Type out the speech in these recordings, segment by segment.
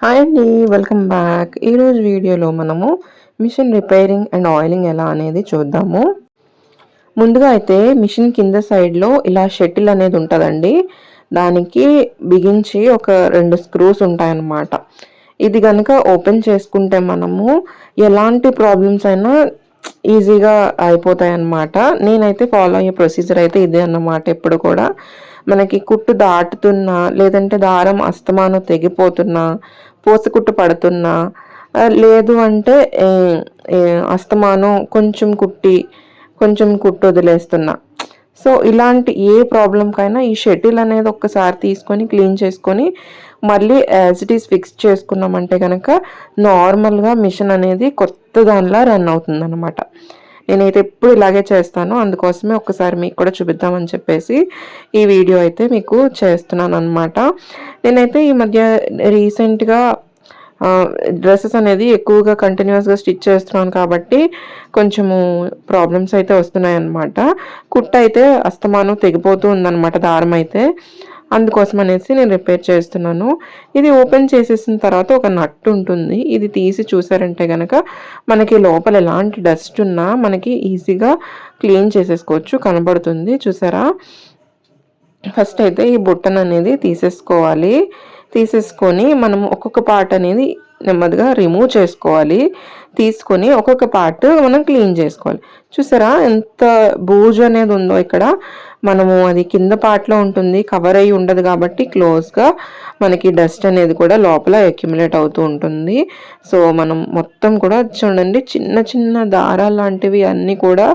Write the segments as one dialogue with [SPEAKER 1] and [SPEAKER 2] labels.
[SPEAKER 1] Hi అండి, welcome back. ఈరోజు వీడియోలో మనము మిషన్ రిపేరింగ్ అండ్ ఆయిలింగ్ ఎలా అనేది చూద్దాము. ముందుగా అయితే మిషన్ కింద సైడ్లో ఇలా షటిల్ అనేది ఉంటుందండి. దానికి బిగించి ఒక 2 స్క్రూస్ ఉంటాయన్నమాట. ఇది కనుక ఓపెన్ చేసుకుంటే మనము ఎలాంటి ప్రాబ్లమ్స్ అయినా ఈజీగా అయిపోతాయి అన్నమాట. నేనైతే ఫాలో అయ్యే ప్రొసీజర్ అయితే ఇదే అన్నమాట. ఎప్పుడు కూడా మనకి కుట్టు దాటుతున్నా, లేదంటే దారం అస్తమానం తెగిపోతున్నా, పూసకుట్టు పడుతున్నా, లేదు అంటే అస్తమానం కొంచెం కుట్టు వదిలేస్తున్నా. సో ఇలాంటి ఏ ప్రాబ్లంకైనా ఈ షటిల్ అనేది ఒక్కసారి తీసుకొని క్లీన్ చేసుకొని మళ్ళీ యాజ్ ఇట్ ఈస్ ఫిక్స్ చేసుకున్నామంటే కనుక నార్మల్గా మిషన్ అనేది కొత్త దానిలా రన్ అవుతుంది అనమాట. నేనైతే ఎప్పుడు ఇలాగే చేస్తాను. అందుకోసమే ఒక్కసారి మీకు కూడా చూపిద్దామని చెప్పేసి ఈ వీడియో అయితే మీకు చేస్తున్నాను అనమాట. నేనైతే ఈ మధ్య రీసెంట్గా డ్రెస్సెస్ అనేది ఎక్కువగా కంటిన్యూస్గా స్టిచ్ చేస్తున్నాను కాబట్టి కొంచెము ప్రాబ్లమ్స్ అయితే వస్తున్నాయన్నమాట. కుట్టు అయితే అస్తమానం తెగిపోతూ ఉందన్నమాట దారం అయితే. అందుకోసం అనేసి నేను రిపేర్ చేస్తున్నాను. ఇది ఓపెన్ చేసేసిన తర్వాత ఒక నట్ ఉంటుంది. ఇది తీసి చూసారంటే కనుక మనకి లోపల ఎలాంటి డస్ట్ ఉన్నా మనకి ఈజీగా క్లీన్ చేసేసుకోవచ్చు, కనబడుతుంది చూసారా. ఫస్ట్ అయితే ఈ బుట్టను అనేది తీసేసుకోవాలి. తీసేసుకొని మనం ఒక్కొక్క పార్ట్ అనేది నెమ్మదిగా రిమూవ్ చేసుకోవాలి. తీసుకొని ఒక్కొక్క పార్ట్ మనం క్లీన్ చేసుకోవాలి. చూసారా ఎంత బూజు అనేది ఉందో ఇక్కడ. మనము అది కింద పార్ట్లో ఉంటుంది, కవర్ అయ్యి ఉండదు కాబట్టి క్లోజ్గా మనకి డస్ట్ అనేది కూడా లోపల అక్యుములేట్ అవుతూ ఉంటుంది. సో మనం మొత్తం కూడా చూడండి, చిన్న చిన్న దారాలు లాంటివి అన్నీ కూడా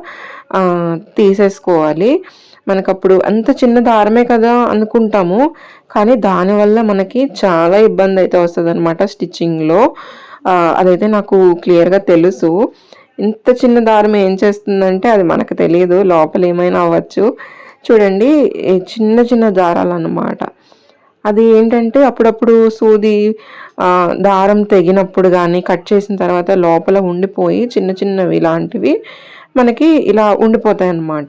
[SPEAKER 1] తీసేసుకోవాలి. మనకప్పుడు అంత చిన్న దారమే కదా అనుకుంటాము, కానీ దానివల్ల మనకి చాలా ఇబ్బంది అయితే వస్తుంది అనమాట స్టిచ్చింగ్లో. అదైతే నాకు క్లియర్గా తెలుసు. ఇంత చిన్న దారం ఏం చేస్తుందంటే అది మనకు తెలియదు, లోపల ఏమైనా అవ్వచ్చు. చూడండి, చిన్న చిన్న దారాలు అన్నమాట. అది ఏంటంటే అప్పుడప్పుడు సూది దారం తెగినప్పుడు కానీ కట్ చేసిన తర్వాత లోపల ఉండిపోయి చిన్న చిన్నవి ఇలాంటివి మనకి ఇలా ఉండిపోతాయి అన్నమాట.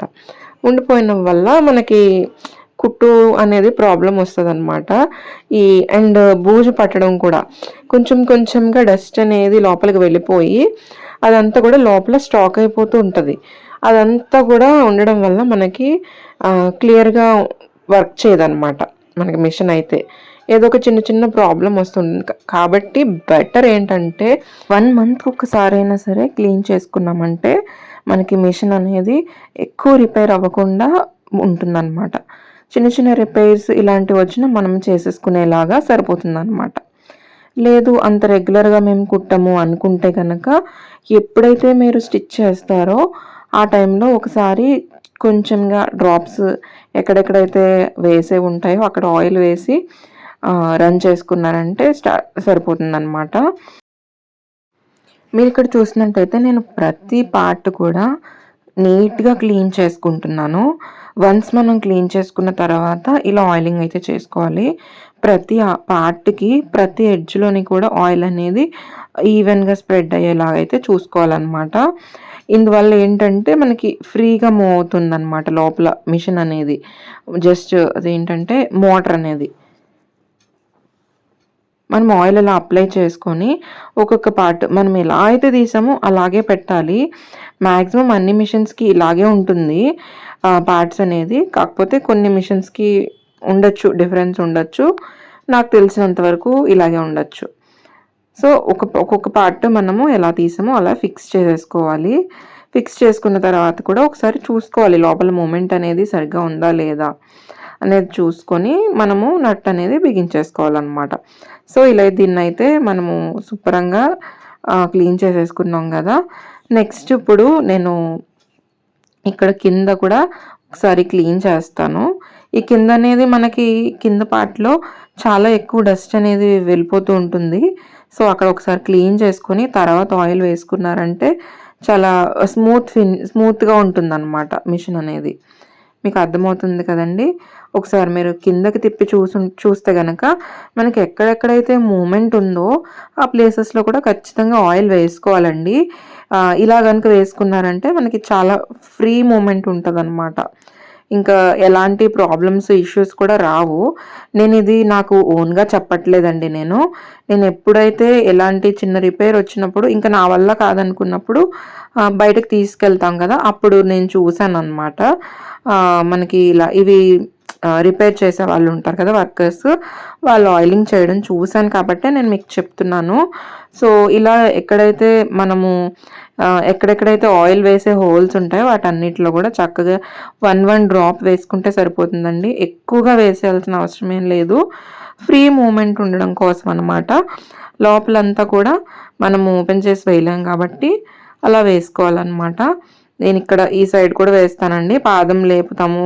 [SPEAKER 1] ఉండిపోయిన వల్ల మనకి కుట్టు అనేది ప్రాబ్లం వస్తుంది అనమాట. అండ్ బూజు పట్టడం కూడా కొంచెంగా డస్ట్ అనేది లోపలికి వెళ్ళిపోయి అదంతా కూడా లోపల స్టాక్ అయిపోతూ ఉంటుంది. అదంతా కూడా ఉండడం వల్ల మనకి క్లియర్గా వర్క్ చేయదన్నమాట. మనకి మిషన్ అయితే ఏదో ఒక చిన్న చిన్న ప్రాబ్లం వస్తుంది. కాబట్టి బెటర్ ఏంటంటే 1 మంత్కి ఒకసారి అయినా సరే క్లీన్ చేసుకున్నామంటే మనకి మిషన్ అనేది ఎక్కువ రిపేర్ అవ్వకుండా ఉంటుందన్నమాట. చిన్న చిన్న రిపేర్స్ ఇలాంటివి వచ్చినా మనం చేసేసుకునేలాగా సరిపోతుందన్నమాట. లేదు అంత రెగ్యులర్గా మేము కుట్టము అనుకుంటే కనుక ఎప్పుడైతే మీరు స్టిచ్ చేస్తారో ఆ టైంలో ఒకసారి కొంచెంగా డ్రాప్స్ ఎక్కడెక్కడైతే వేసే ఉంటాయో అక్కడ ఆయిల్ వేసి రన్ చేసుకున్నారంటే సరిపోతుందన్నమాట. మీరు ఇక్కడ చూసినట్టయితే నేను ప్రతి పార్ట్ కూడా నీట్గా క్లీన్ చేసుకుంటున్నాను. వన్స్ మనం క్లీన్ చేసుకున్న తర్వాత ఇలా ఆయిలింగ్ అయితే చేసుకోవాలి. ప్రతి పార్ట్కి ప్రతి ఎడ్జ్లోని కూడా ఆయిల్ అనేది ఈవెన్గా స్ప్రెడ్ అయ్యేలాగా అయితే చూసుకోవాలన్నమాట. ఇందువల్ల ఏంటంటే మనకి ఫ్రీగా మూవ్ అవుతుందన్నమాట లోపల మిషన్ అనేది. జస్ట్ అదేంటంటే మోటార్ అనేది మనం ఆయిల్ అలా అప్లై చేసుకొని ఒక్కొక్క పార్ట్ మనం ఎలా అయితే తీసామో అలాగే పెట్టాలి. మ్యాక్సిమం అన్ని మిషన్స్కి ఇలాగే ఉంటుంది పార్ట్స్ అనేది. కాకపోతే కొన్ని మిషన్స్కి ఉండొచ్చు, డిఫరెన్స్ ఉండొచ్చు. నాకు తెలిసినంత వరకు ఇలాగే ఉండొచ్చు. సో ఒక్కొక్క పార్ట్ మనము ఎలా తీసామో అలా ఫిక్స్ చేసేసుకోవాలి. ఫిక్స్ చేసుకున్న తర్వాత కూడా ఒకసారి చూసుకోవాలి లోపల మూమెంట్ అనేది సరిగ్గా ఉందా లేదా అనేది చూసుకొని మనము నట్ అనేది బిగించేసుకోవాలన్నమాట. సో ఇలా దీన్ని అయితే మనము శుభ్రంగా క్లీన్ చేసేసుకున్నాం కదా. నెక్స్ట్ ఇప్పుడు నేను ఇక్కడ కింద కూడా ఒకసారి క్లీన్ చేస్తాను. ఈ కింద అనేది మనకి కింద పార్ట్లో చాలా ఎక్కువ డస్ట్ అనేది వెళ్ళిపోతూ ఉంటుంది. సో అక్కడ ఒకసారి క్లీన్ చేసుకొని తర్వాత ఆయిల్ వేసుకున్నారంటే చాలా స్మూత్గా ఉంటుందన్నమాట మిషన్ అనేది. మీకు అర్థమవుతుంది కదండి. ఒకసారి మీరు కిందకి తిప్పి చూస్తే కనుక మనకి ఎక్కడెక్కడైతే మూమెంట్ ఉందో ఆ ప్లేసెస్లో కూడా ఖచ్చితంగా ఆయిల్ వేసుకోవాలండి. ఇలా కనుక వేసుకున్నారంటే మనకి చాలా ఫ్రీ మూమెంట్ ఉంటుంది అనమాట. ఇంకా ఎలాంటి ప్రాబ్లమ్స్, ఇష్యూస్ కూడా రావు. నేను ఇది నాకు ఓన్‌గా చెప్పట్లేదండి నేను. నేను ఎప్పుడైతే ఎలాంటి చిన్న రిపేర్ వచ్చినప్పుడు ఇంకా నా వల్ల కాదనుకున్నప్పుడు బయటకి తీసుకెళ్తాం కదా! అప్పుడు నేను చూసాననమాట. మనకి ఇలా ఇవి రిపేర్ చేసే వాళ్ళు ఉంటారు కదా వర్కర్స్, వాళ్ళు ఆయిలింగ్ చేయడం చూసాను కాబట్టే నేను మీకు చెప్తున్నాను. సో ఇలా ఎక్కడైతే మనము ఎక్కడెక్కడైతే ఆయిల్ వేసే హోల్స్ ఉంటాయో వాటన్నిటిలో కూడా చక్కగా 1 డ్రాప్ వేసుకుంటే సరిపోతుందండి. ఎక్కువగా వేసేయాల్సిన అవసరం ఏం లేదు. ఫ్రీ మూమెంట్ ఉండడం కోసం అనమాట. లోపలంతా కూడా మనము ఓపెన్ చేసి వేయలేం కాబట్టి అలా వేసుకోవాలన్నమాట. నేను ఇక్కడ ఈ సైడ్ కూడా వేస్తానండి. పాదం లేపుతాము,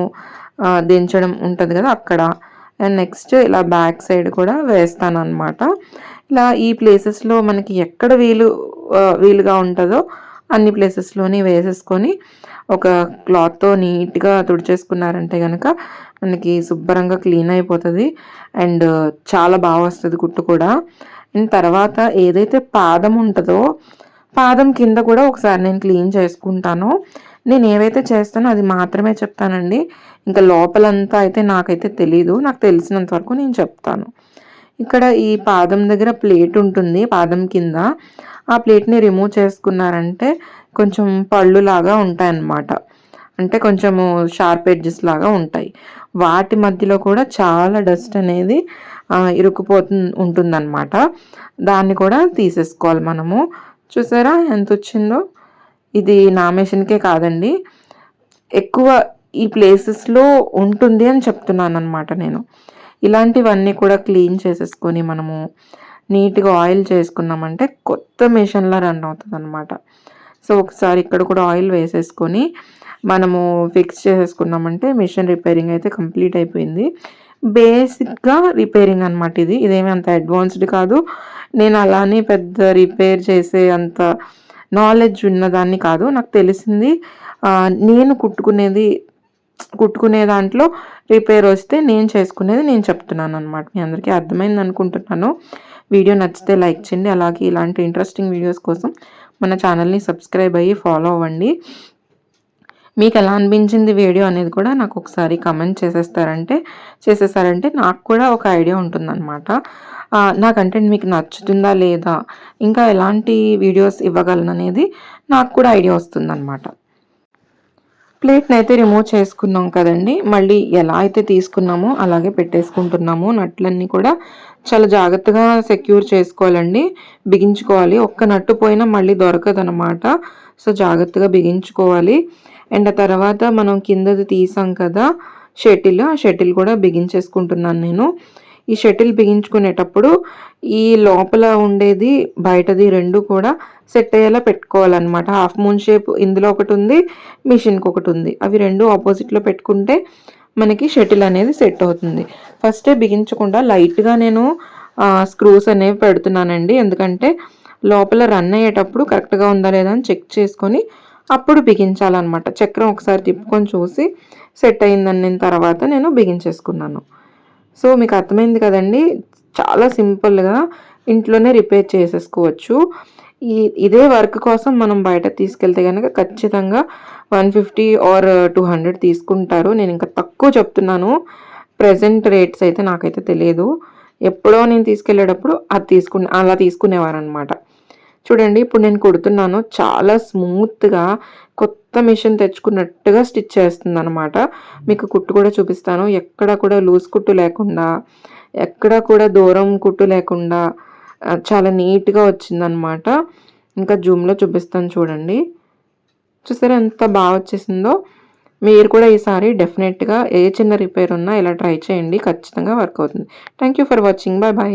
[SPEAKER 1] దించడం ఉంటుంది కదా అక్కడ. అండ్ నెక్స్ట్ ఇలా బ్యాక్ సైడ్ కూడా వేస్తానన్నమాట. ఇలా ఈ ప్లేసెస్లో మనకి ఎక్కడ వీలుగా ఉంటుందో అన్ని ప్లేసెస్లోని వేసేసుకొని ఒక క్లాత్తో నీట్గా తుడిచేసుకున్నారంటే కనుక మనకి శుభ్రంగా క్లీన్ అయిపోతుంది. అండ్ చాలా బాగా వస్తుంది కుట్టు కూడా. అండ్ తర్వాత ఏదైతే పాదం ఉంటుందో పాదం కింద కూడా ఒకసారి నేను క్లీన్ చేసుకుంటాను. నేను ఏవైతే చేస్తానో అది మాత్రమే చెప్తానండి. ఇంకా లోపలంతా అయితే నాకైతే తెలీదు. నాకు తెలిసినంత వరకు నేను చెప్తాను. ఇక్కడ ఈ పాదం దగ్గర ప్లేట్ ఉంటుంది పాదం కింద. ఆ ప్లేట్ని రిమూవ్ చేసుకున్నారంటే కొంచెం పళ్ళు లాగా ఉంటాయన్నమాట. అంటే కొంచెము షార్ప్ ఎడ్జెస్ లాగా ఉంటాయి. వాటి మధ్యలో కూడా చాలా డస్ట్ అనేది ఉంటుందన్నమాట. దాన్ని కూడా తీసేసుకోవాలి మనము. చూసారా ఎంత వచ్చిందో? ఇది నా మెషిన్కే కాదండి, ఎక్కువ ఈ ప్లేసెస్లో ఉంటుంది అని చెప్తున్నాను అనమాట నేను. ఇలాంటివన్నీ కూడా క్లీన్ చేసేసుకొని మనము నీట్గా ఆయిల్ చేసుకున్నామంటే కొత్త మెషిన్లా రన్ అవుతుంది అనమాట. సో ఒకసారి ఇక్కడ కూడా ఆయిల్ వేసేసుకొని మనము ఫిక్స్ చేసేసుకున్నామంటే మిషన్ రిపేరింగ్ అయితే కంప్లీట్ అయిపోయింది. బేసిక్గా రిపేరింగ్ అనమాట ఇది. ఇదేమీ అంత అడ్వాన్స్డ్ కాదు. నేను అలానే పెద్ద రిపేర్ చేసే అంత నాలెడ్జ్ ఉన్నదాన్ని కాదు. నాకు తెలిసింది నేను కుట్టుకునే దాంట్లో రిపేర్ వస్తే నేను చేసుకునేది నేను చెప్తున్నాను అనమాట. మీ అందరికీ అర్థమైంది అనుకుంటున్నాను. వీడియో నచ్చితే లైక్ చేయండి. అలాగే ఇలాంటి ఇంట్రెస్టింగ్ వీడియోస్ కోసం మన ఛానల్ని సబ్స్క్రైబ్ అయ్యి ఫాలో అవ్వండి. మీకు ఎలా అనిపించింది వీడియో అనేది కూడా నాకు ఒకసారి కమెంట్ చేసేసారంటే నాకు కూడా ఒక ఐడియా ఉంటుందన్నమాట. నా కంటెంట్ మీకు నచ్చుతుందా లేదా, ఇంకా ఎలాంటి వీడియోస్ ఇవ్వగలను అనేది నాకు కూడా ఐడియా వస్తుందన్నమాట. ప్లేట్ని అయితే రిమూవ్ చేసుకున్నాం కదండి. మళ్ళీ ఎలా అయితే తీసుకున్నామో అలాగే పెట్టేసుకుంటున్నాము. నట్లన్నీ కూడా చాలా జాగ్రత్తగా సెక్యూర్ చేసుకోవాలండి, బిగించుకోవాలి. ఒక్క నట్టు పోయినా మళ్ళీ దొరకదనమాట. సో జాగ్రత్తగా బిగించుకోవాలి. అండ్ ఆ తర్వాత మనం కిందది తీసాం కదా షటిల్, ఆ షటిల్ కూడా బిగించేసుకుంటున్నాను నేను. ఈ షటిల్ బిగించుకునేటప్పుడు ఈ లోపల ఉండేది బయటది రెండు కూడా సెట్ అయ్యేలా పెట్టుకోవాలన్నమాట. హాఫ్ మూన్ షేప్ ఇందులో ఒకటి ఉంది, మిషన్కి ఒకటి ఉంది. అవి రెండు ఆపోజిట్లో పెట్టుకుంటే మనకి షటిల్ అనేది సెట్ అవుతుంది. ఫస్టే బిగించకుండా లైట్గా నేను స్క్రూస్ అనేవి పెడుతున్నానండి. ఎందుకంటే లోపల రన్ అయ్యేటప్పుడు కరెక్ట్గా ఉందా లేదా అని చెక్ చేసుకొని అప్పుడు బిగించాలన్నమాట. చక్రం ఒకసారి తిప్పుకొని చూసి సెట్ అయిందన్న తర్వాత నేను బిగించేసుకున్నాను. సో మీకు అర్థమైంది కదండి, చాలా సింపుల్గా ఇంట్లోనే రిపేర్ చేసేసుకోవచ్చు. ఇదే వర్క్ కోసం మనం బయట తీసుకెళ్తే కనుక ఖచ్చితంగా 150 ఆర్ 200 తీసుకుంటారు. నేను ఇంకా తక్కువ చెప్తున్నాను. ప్రెజెంట్ రేట్స్ అయితే నాకైతే తెలియదు. ఎప్పుడో నేను తీసుకెళ్ళేటప్పుడు అలా తీసుకునేవారనమాట. చూడండి ఇప్పుడు నేను కుడుతున్నాను, చాలా స్మూత్గా కొత్త మిషన్ తెచ్చుకున్నట్టుగా స్టిచ్ చేస్తుంది అనమాట. మీకు కుట్టు కూడా చూపిస్తాను. ఎక్కడ కూడా లూజ్ కుట్టు లేకుండా, ఎక్కడ కూడా దూరం కుట్టు లేకుండా చాలా నీట్గా వచ్చిందనమాట. ఇంకా జూమ్లో చూపిస్తాను చూడండి. చూసారా ఎంత బాగా వచ్చేసిందో. మీరు కూడా ఈసారి డెఫినెట్గా ఏ చిన్న రిపేర్ ఉన్నా ఇలా ట్రై చేయండి, ఖచ్చితంగా వర్క్ అవుతుంది. Thank you for watching. Bye bye.